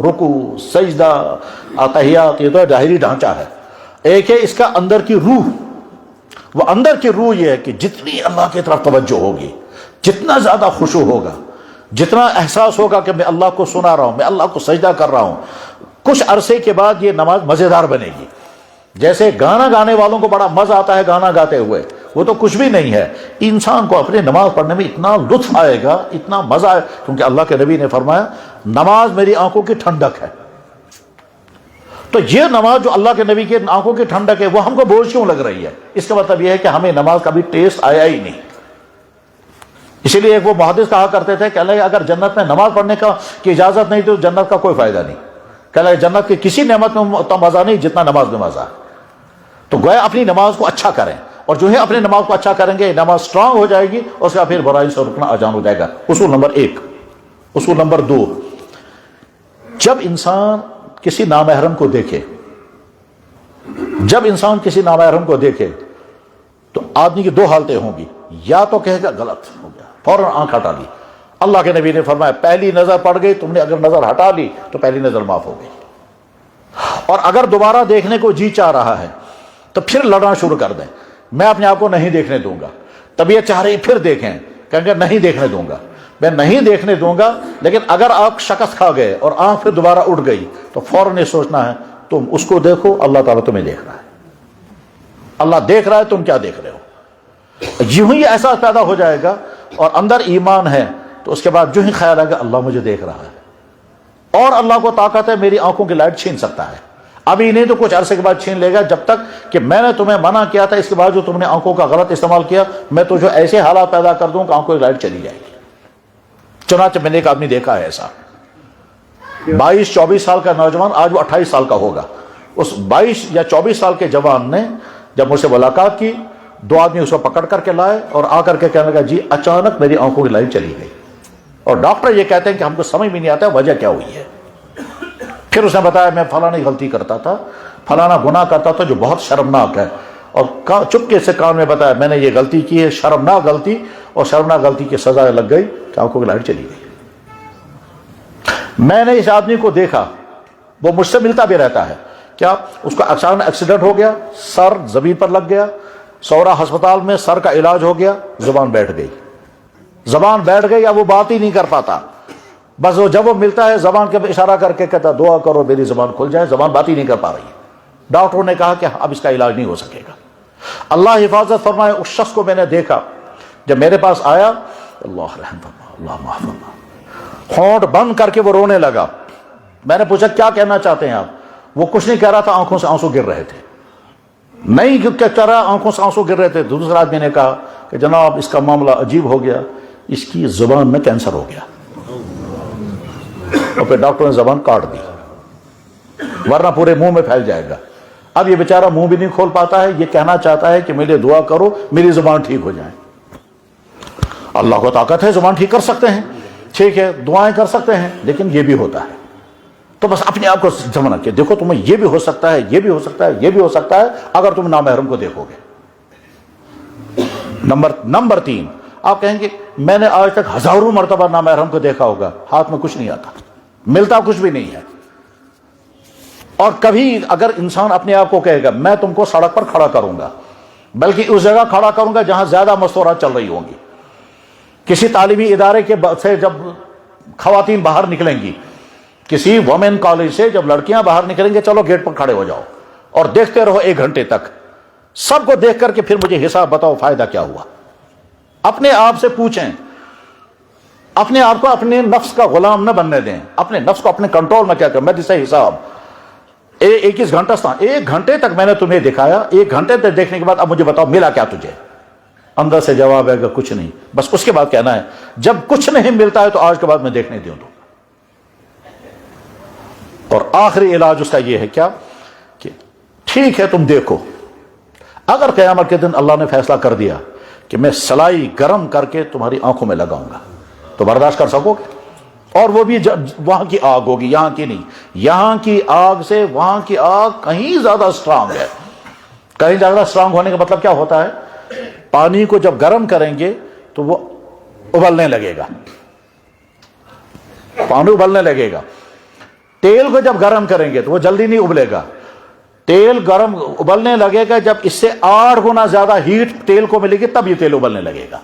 رکوع، سجدہ، تحیات، یہ تو ظاہری ڈھانچہ ہے. ایک ہے اس کا اندر کی روح. وہ اندر کی روح یہ ہے کہ جتنی اللہ کی طرف توجہ ہوگی، جتنا زیادہ خشوع ہوگا، جتنا احساس ہوگا کہ میں اللہ کو سنا رہا ہوں، میں اللہ کو سجدہ کر رہا ہوں، کچھ عرصے کے بعد یہ نماز مزیدار بنے گی. جیسے گانا گانے والوں کو بڑا مزہ آتا ہے گانا گاتے ہوئے، وہ تو کچھ بھی نہیں ہے. انسان کو اپنے نماز پڑھنے میں اتنا لطف آئے گا، اتنا مزہ آئے، کیونکہ اللہ کے نبی نے فرمایا نماز میری آنکھوں کی ٹھنڈک ہے. تو یہ نماز جو اللہ کے نبی کے آنکھوں کی ٹھنڈک ہے وہ ہم کو بوجھ کیوں لگ رہی ہے؟ اس کا مطلب یہ ہے کہ ہمیں نماز کا بھی ٹیسٹ آیا ہی نہیں. اسی لیے ایک وہ محدث کہا کرتے تھے کہ اللہ اگر جنت میں نماز پڑھنے کی اجازت نہیں تو جنت کا کوئی فائدہ نہیں. کہ اللہ جنت کی کسی نعمت میں اتنا مزہ نہیں جتنا نماز میں مزہ ہے. تو گویا اپنی نماز کو اچھا کریں، اور جو ہے اپنی نماز کو اچھا کریں گے نماز سٹرانگ ہو جائے گی، اور اس کا پھر برائی سے رکنا آسان ہو جائے گا. اصول نمبر 1. اصول نمبر 2، جب انسان کسی نامحرم کو دیکھے، تو آدمی کی 2 حالتیں ہوں گی. یا تو کہے گا غلط ہو گیا، فوراً آنکھ ہٹا لی. اللہ کے نبی نے فرمایا پہلی نظر پڑ گئی، تم نے اگر نظر ہٹا لی تو پہلی نظر معاف ہو گئی. اور اگر دوبارہ دیکھنے کو جی چاہ رہا ہے تو پھر لڑنا شروع کر دیں، میں اپنے آپ کو نہیں دیکھنے دوں گا. طبیعت چاہ رہی پھر دیکھیں، کہیں گے نہیں دیکھنے دوں گا، میں نہیں دیکھنے دوں گا. لیکن اگر آپ شکست کھا گئے اور آنکھ پھر دوبارہ اٹھ گئی تو فوراً یہ سوچنا ہے تم اس کو دیکھو، اللہ تعالیٰ تمہیں دیکھ رہا ہے. اللہ دیکھ رہا ہے، تم کیا دیکھ رہے ہو. یوں ہی احساس پیدا ہو جائے گا اور اندر ایمان ہے تو اس کے بعد جو ہی خیال آئے گا اللہ مجھے دیکھ رہا ہے، اور اللہ کو طاقت ہے میری آنکھوں کی لائٹ چھین سکتا ہے. ابھی نہیں تو کچھ عرصے کے بعد چھین لے گا. جب تک کہ میں نے تمہیں منع کیا تھا اس کے بعد جو تم نے آنکھوں کا غلط استعمال کیا، میں تو جو ایسے حالات پیدا کر دوں کہ آنکھوں کی لائٹ چلی جائے گی. چنانچہ میں نے ایک آدمی دیکھا ہے ایسا، 22-24 سال کا نوجوان، آج وہ 28 سال کا ہوگا. اس 22 یا 24 سال کے جوان نے جب مجھ سے ملاقات کی، 2 آدمی اس کو پکڑ کر کے لائے اور آ کر کے کہنے لگا جی اچانک میری آنکھوں کی لائٹ چلی گئی، اور ڈاکٹر یہ کہتے ہیں کہ ہم کو سمجھ میں نہیں آتا وجہ کیا ہوئی ہے. پھر اس نے بتایا میں فلاں غلطی کرتا تھا، فلانا گناہ کرتا تھا جو بہت شرمناک ہے، اور چپکے سے کان میں بتایا میں نے یہ غلطی کی ہے، شرمناک غلطی، اور شرمناک غلطی کی سزا لگ گئی کہ آنکھوں کی لائٹ چلی گئی. میں نے اس آدمی کو دیکھا، وہ مجھ سے ملتا بھی رہتا ہے. کیا اس کا اچانک ایکسیڈنٹ ہو گیا، سر زمین پر لگ گیا، سورا ہسپتال میں سر کا علاج ہو گیا، زبان بیٹھ گئی، اب وہ بات ہی نہیں کر پاتا. بس وہ جب وہ ملتا ہے زبان کے اشارہ کر کے کہتا دعا کرو میری زبان کھل جائے، زبان بات ہی نہیں کر پا رہی ہے. ڈاکٹروں نے کہا کہ اب اس کا علاج نہیں ہو سکے گا. اللہ حفاظت فرمائے اس شخص کو میں نے دیکھا جب میرے پاس آیا، اللہ رحم فرما، اللہ معاف فرما، ہونٹ بند کر کے وہ رونے لگا۔ میں نے پوچھا کیا کہنا چاہتے ہیں آپ؟ وہ کچھ نہیں کہہ رہا تھا، آنکھوں سے آنسو گر رہے تھے، نہیں کہہ رہا، آنکھوں سے آنسو گر رہے تھے۔ دوسرا آدمی نے کہا کہ جناب اس کا معاملہ عجیب ہو گیا، اس کی زبان میں کینسر ہو گیا، اور پھر ڈاکٹر نے زبان کاٹ دی، ورنہ پورے منہ میں پھیل جائے گا۔ اب یہ بیچارہ منہ بھی نہیں کھول پاتا ہے، یہ کہنا چاہتا ہے کہ میرے دعا کرو میری زبان ٹھیک ہو جائے۔ اللہ کو طاقت ہے، زبان ٹھیک کر سکتے ہیں، ٹھیک ہے، دعائیں کر سکتے ہیں، لیکن یہ بھی ہوتا ہے۔ تو بس اپنے آپ کو سمجھنا کہ دیکھو تمہیں یہ بھی ہو سکتا ہے، یہ بھی ہو سکتا ہے، یہ بھی ہو سکتا ہے اگر تم نامحرم کو دیکھو گے۔ نمبر 3، آپ کہیں گے میں نے آج تک ہزاروں مرتبہ نامحرم کو دیکھا ہوگا، ہاتھ میں کچھ نہیں آتا، ملتا کچھ بھی نہیں ہے۔ اور کبھی اگر انسان اپنے آپ کو کہے گا میں تم کو سڑک پر کھڑا کروں گا، بلکہ اس جگہ کھڑا کروں گا جہاں زیادہ مستورات چل رہی ہوں گی، کسی تعلیمی ادارے کے سے جب خواتین باہر نکلیں گی، کسی وومن کالج سے جب لڑکیاں باہر نکلیں گے، چلو گیٹ پر کھڑے ہو جاؤ اور دیکھتے رہو 1 گھنٹے تک، سب کو دیکھ کر کے پھر مجھے حساب بتاؤ فائدہ کیا ہوا۔ اپنے آپ سے پوچھیں، اپنے آپ کو اپنے نفس کا غلام نہ بننے دیں، اپنے نفس کو اپنے کنٹرول میں کیا کریں، میں جسے حساب 21 گھنٹہ 1 گھنٹے تک میں نے تمہیں دکھایا، 1 گھنٹے تک دیکھنے کے بعد اب مجھے بتاؤ ملا کیا تجھے؟ اندر سے جواب ہے کہ کچھ نہیں، بس اس کے بعد کہنا ہے جب کچھ نہیں ملتا ہے تو آج کے بعد میں دیکھنے دوں۔ اور آخری علاج اس کا یہ ہے کیا کہ ٹھیک ہے تم دیکھو، اگر قیامت کے دن اللہ نے فیصلہ کر دیا کہ میں سلائی گرم کر کے تمہاری آنکھوں میں لگاؤں گا تو برداشت کر سکو گے؟ اور وہ بھی وہاں کی آگ ہوگی، یہاں کی نہیں، یہاں کی آگ سے وہاں کی آگ کہیں زیادہ سٹرانگ ہے۔ کہیں زیادہ سٹرانگ ہونے کا مطلب کیا ہوتا ہے؟ پانی کو جب گرم کریں گے تو وہ ابلنے لگے گا، پانی ابلنے لگے گا۔ تیل کو جب گرم کریں گے تو وہ جلدی نہیں ابلے گا، تیل گرم ابلنے لگے گا جب اس سے 8 گنا زیادہ ہیٹ تیل کو ملے گی تب یہ تیل ابلنے لگے گا۔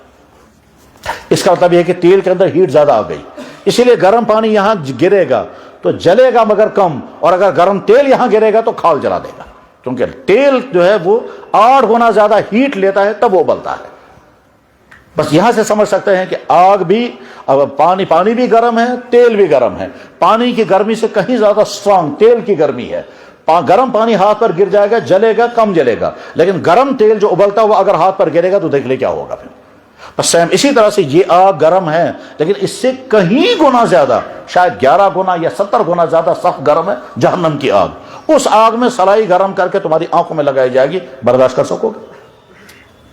اس کا مطلب یہ ہے کہ تیل کے اندر ہیٹ زیادہ آ گئی، اسی لیے گرم پانی یہاں گرے گا تو جلے گا مگر کم، اور اگر گرم تیل یہاں گرے گا تو کھال جلا دے گا، کیونکہ تیل جو ہے وہ 8 گنا زیادہ ہیٹ لیتا ہے تب وہ ابلتا ہے۔ بس یہاں سے سمجھ سکتے ہیں کہ آگ بھی، پانی بھی گرم ہے، تیل بھی گرم ہے، پانی کی گرمی سے کہیں زیادہ سٹرانگ تیل کی گرمی ہے۔ گرم پانی ہاتھ پر گر جائے گا، جلے گا، کم جلے گا، لیکن گرم تیل جو ابلتا ہوا اگر ہاتھ پر گرے گا تو دیکھ لے کیا ہوگا پھر۔ بس سیم اسی طرح سے یہ آگ گرم ہے، لیکن اس سے کہیں گنا زیادہ، شاید 11 گنا یا 70 گنا زیادہ سخت گرم ہے جہنم کی آگ۔ اس آگ میں سلائی گرم کر کے تمہاری آنکھوں میں لگائی جائے گی، برداشت کر سکو گے؟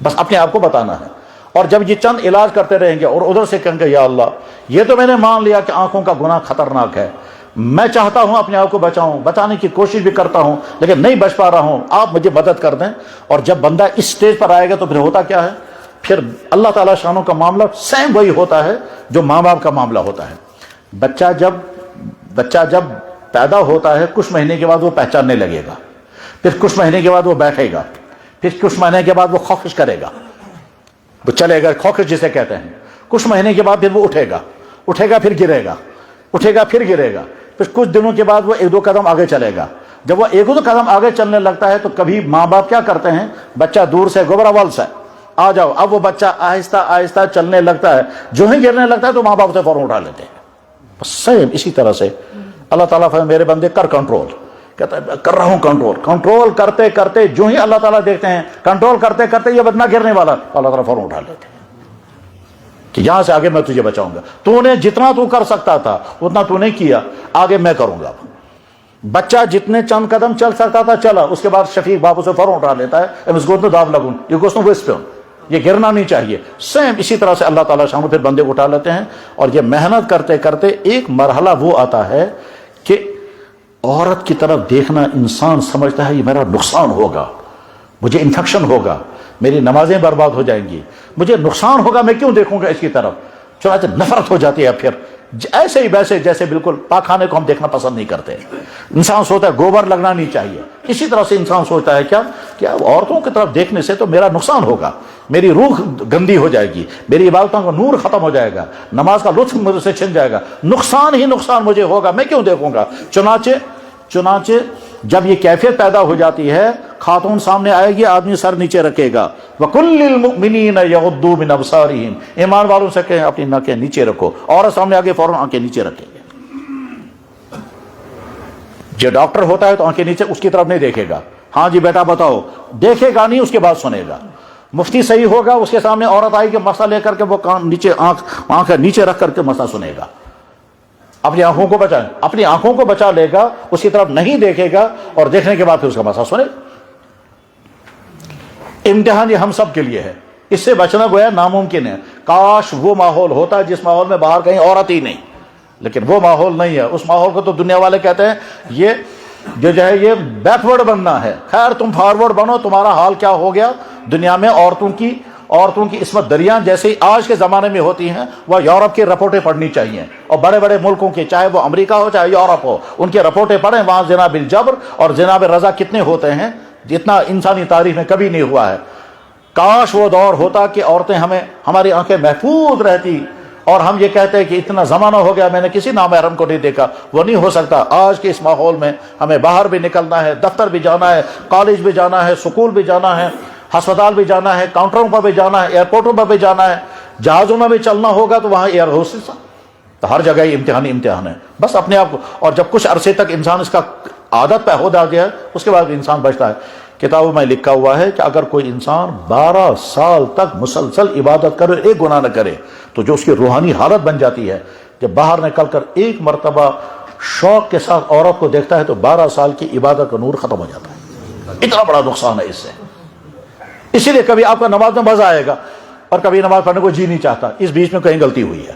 بس اپنے آپ کو بتانا ہے۔ اور جب یہ چند علاج کرتے رہیں گے اور ادھر سے کہیں گے یا اللہ یہ تو میں نے مان لیا کہ آنکھوں کا گناہ خطرناک ہے، میں چاہتا ہوں اپنے آپ کو بچاؤں، بچانے کی کوشش بھی کرتا ہوں لیکن نہیں بچ پا رہا ہوں، آپ مجھے مدد کر دیں۔ اور جب بندہ اس سٹیج پر آئے گا تو پھر ہوتا کیا ہے؟ پھر اللہ تعالیٰ شانوں کا معاملہ سیم وہی ہوتا ہے جو ماں باپ کا معاملہ ہوتا ہے۔ بچہ جب پیدا ہوتا ہے کچھ مہینے کے بعد وہ پہچاننے لگے گا، پھر کچھ مہینے کے بعد وہ بیٹھے گا، پھر کچھ مہینے کے بعد وہ خوفش کرے گا، وہ چلے گا، خوفش جسے کہتے ہیں۔ کچھ مہینے کے بعد پھر وہ اٹھے گا پھر گرے گا، اٹھے گا پھر گرے گا، پھر کچھ دنوں کے بعد وہ 1-2 قدم آگے چلے گا۔ جب وہ 1-2 قدم آگے چلنے لگتا ہے تو کبھی ماں باپ کیا کرتے ہیں، بچہ دور سے گوبراول سے آ جاؤ، اب وہ بچہ آہستہ آہستہ چلنے لگتا ہے، جو ہی گرنے لگتا ہے تو ماں باپ اسے فوراً اٹھا لیتے ہیں۔ بس سیم اسی طرح سے اللہ تعالیٰ فرماتے ہیں میرے بندے کر کنٹرول، کہتا ہے کر رہا ہوں کنٹرول کرتے کرتے جو ہی اللہ تعالیٰ دیکھتے ہیں کنٹرول کرتے کرتے یہ بدنا گرنے والا، اللہ تعالیٰ فوراً اٹھا لیتے ہیں کہ یہاں سے آگے میں تجھے بچاؤں گا، تو نے جتنا تو کر سکتا تھا اتنا تو نہیں کیا، آگے میں کروں گا۔ بچہ جتنے چند قدم چل سکتا تھا چلا، اس کے بعد شفیق باپ اسے فوراً اٹھا لیتا ہے، اس کو داغ لگوں یہ گوشت ویسٹ پہ یہ گرنا نہیں چاہیے۔ سیم اسی طرح سے اللہ تعالیٰ شام کو پھر بندے کو اٹھا لیتے ہیں، اور یہ محنت کرتے کرتے ایک مرحلہ وہ آتا ہے کہ عورت کی طرف دیکھنا انسان سمجھتا ہے یہ میرا نقصان ہوگا، مجھے انفیکشن ہوگا، میری نمازیں برباد ہو جائیں گی، مجھے نقصان ہوگا، میں کیوں دیکھوں گا اس کی طرف، چنانچہ نفرت ہو جاتی ہے۔ پھر ایسے ہی ویسے جیسے بالکل پاکخانے کو ہم دیکھنا پسند نہیں کرتے، انسان سوچتا ہے گوبر لگنا نہیں چاہیے، اسی طرح سے انسان سوچتا ہے کیا کہ عورتوں کی طرف دیکھنے سے تو میرا نقصان ہوگا، میری روح گندی ہو جائے گی، میری عبادتوں کا نور ختم ہو جائے گا، نماز کا لطف مجھ سے چھن جائے گا، نقصان ہی نقصان مجھے ہوگا، میں کیوں دیکھوں گا۔ چنانچہ جب یہ کیفیت پیدا ہو جاتی ہے، خاتون سامنے آئے گی، آدمی سر نیچے رکھے گا. وَكُلِّ الْمُؤْمِنِينَ يَغُضُّوا مِنْ أَبْصَارِهِمْ، ایمان والوں سے کہیں اپنی ناکیں نیچے رکھو. عورت سامنے آگے فوراً آنکھیں نیچے رکھے گا. جو ڈاکٹر ہوتا ہے تو آنکھیں نیچے اس کی طرف نہیں دیکھے گا. ہاں جی بیٹا بتاؤ، دیکھے گا نہیں، اس کے بعد سنے گا. مفتی صحیح ہوگا، اس کے سامنے عورت آئی کہ مسئلہ لے کر کے وہ کان نیچے آنکھ نیچے رکھ کر کے مسئلہ سنے گا. اپنی آنکھوں کو بچائیں، اپنی آنکھوں کو بچا لے گا، اس کی طرف نہیں دیکھے گا، اور دیکھنے کے بعد پھر اس کا مسئلہ سنے. امتحان یہ ہم سب کے لیے ہے، اس سے بچنا گویا ناممکن ہے. کاش وہ ماحول ہوتا جس ماحول میں باہر کہیں عورت ہی نہیں، لیکن وہ ماحول نہیں ہے. اس ماحول کو تو دنیا والے کہتے ہیں یہ جو ہے یہ بیکورڈ بننا ہے. خیر تم فارورڈ بنو، تمہارا حال کیا ہو گیا دنیا میں. عورتوں کی عصمت دریاں جیسے آج کے زمانے میں ہوتی ہیں، وہ یورپ کی رپورٹیں پڑھنی چاہیے. اور بڑے بڑے ملکوں کے، چاہے وہ امریکہ ہو چاہے یورپ ہو، ان کی رپورٹیں پڑھیں. وہاں زنا بالجبر اور زنا بالرضا کتنے ہوتے ہیں، جتنا انسانی تاریخ میں کبھی نہیں ہوا ہے. کاش وہ دور ہوتا کہ عورتیں ہماری آنکھیں محفوظ رہتی، اور ہم یہ کہتے ہیں کہ اتنا زمانہ ہو گیا میں نے کسی نامحرم کو نہیں دیکھا. وہ نہیں ہو سکتا. آج کے اس ماحول میں ہمیں باہر بھی نکلنا ہے، دفتر بھی جانا ہے، کالج بھی جانا ہے، سکول بھی جانا ہے، ہسپتال بھی جانا ہے، کاؤنٹروں پر بھی جانا ہے، ایئرپورٹوں پر بھی جانا ہے، جہازوں میں بھی چلنا ہوگا تو وہاں ایئر ہوسٹس، تو ہر جگہ یہ امتحان ہے. بس اپنے آپ کو، اور جب کچھ عرصے تک انسان اس کا عادت پہ ہو جاتا ہے، اس کے بعد انسان بچتا ہے. کتابوں میں لکھا ہوا ہے کہ اگر کوئی انسان 12 سال تک مسلسل عبادت کرے، ایک گناہ نہ کرے، تو جو اس کی روحانی حالت بن جاتی ہے، جب باہر نکل کر ایک مرتبہ شوق کے ساتھ عورت کو دیکھتا ہے تو 12 سال کی عبادت کا نور ختم ہو جاتا ہے. اتنا بڑا نقصان ہے اس سے. اسی لیے کبھی آپ کا نماز میں مزہ آئے گا اور کبھی نماز پڑھنے کو جی نہیں چاہتا. اس بیچ میں کہیں غلطی ہوئی ہے،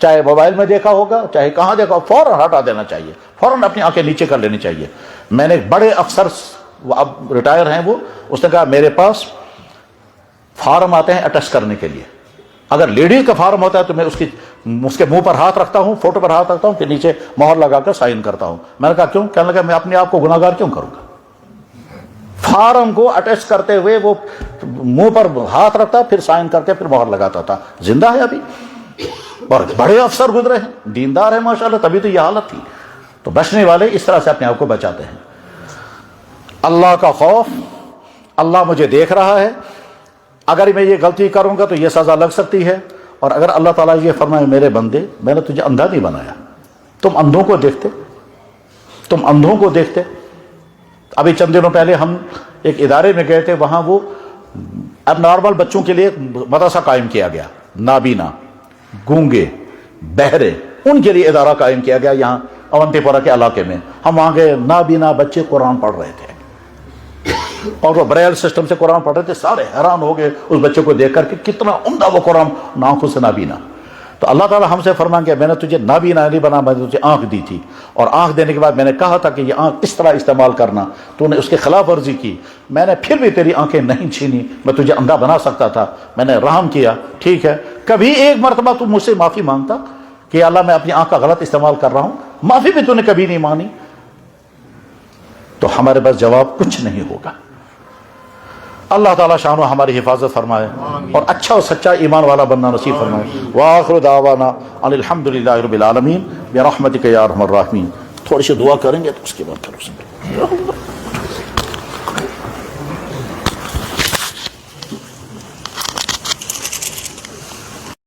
چاہے موبائل میں دیکھا ہوگا، چاہے کہاں دیکھا ہو، فوراً ہٹا دینا چاہیے، فوراً اپنی آنکھیں نیچے کر لینی چاہیے. میں نے ایک بڑے افسر، وہ اب ریٹائر ہیں، اس نے کہا میرے پاس فارم آتے ہیں اٹیسٹ کرنے کے لیے. اگر لیڈیز کا فارم ہوتا ہے تو میں اس کے منہ پر ہاتھ رکھتا ہوں، فوٹو پر ہاتھ رکھتا ہوں، پھر نیچے مہر لگا کر سائن کرتا ہوں. میں نے کہا کیوں؟ کہنے لگا میں اپنے آپ کو گناہ گار کیوں کروں گا. فارم کو اٹیسٹ کرتے ہوئے وہ منہ پر ہاتھ رکھتا، پھر سائن کرتے، پھر مہر لگاتا تھا. زندہ ہے ابھی، اور بڑے افسر گزرے ہیں، دیندار ہیں ماشاءاللہ، تبھی تو یہ حالت تھی. تو بچنے والے اس طرح سے اپنے آپ کو بچاتے ہیں. اللہ کا خوف، اللہ مجھے دیکھ رہا ہے، اگر میں یہ غلطی کروں گا تو یہ سزا لگ سکتی ہے. اور اگر اللہ تعالیٰ یہ فرمائے میرے بندے میں نے تجھے اندھا نہیں بنایا، تم اندھوں کو دیکھتے. ابھی چند دنوں پہلے ہم ایک ادارے میں گئے تھے، وہاں وہ اب نارمل بچوں کے لیے مدرسہ قائم کیا گیا. نابینا، گونگے، بہرے، ان کے لیے ادارہ قائم کیا گیا یہاں اونتی پورہ کے علاقے میں. ہم وہاں گئے، نابینا بچے قرآن پڑھ رہے تھے، اور وہ بریل سسٹم سے قرآن پڑھ رہے تھے. سارے حیران ہو گئے اس بچے کو دیکھ کر کہ کتنا عمدہ وہ قرآن، آنکھوں سے نابینا. تو اللہ تعالیٰ ہم سے فرمان کہ میں نے تجھے نابینا نہیں بنا، میں نے تجھے آنکھ دی تھی، اور آنکھ دینے کے بعد میں نے کہا تھا کہ یہ آنکھ اس طرح استعمال کرنا، تو نے اس کی خلاف ورزی کی. میں نے پھر بھی تیری آنکھیں نہیں چھینی، میں تجھے اندھا بنا سکتا تھا، میں نے رحم کیا. ٹھیک ہے، کبھی ایک مرتبہ تو مجھ سے معافی مانگتا کہ اللہ میں اپنی آنکھ کا غلط استعمال کر رہا ہوں، معافی بھی تو نے کبھی نہیں مانی. تو ہمارے پاس جواب کچھ نہیں ہوگا. اللہ تعالیٰ شان و ہماری حفاظت فرمائے اور اچھا اور سچا ایمان والا بننا نصیب فرمائے. وآخر دعوانا ان الحمدللہ رب العالمین برحمتک یا ارحم الراحمین. تھوڑی سی دعا کریں گے تو اس کے بعد کرو.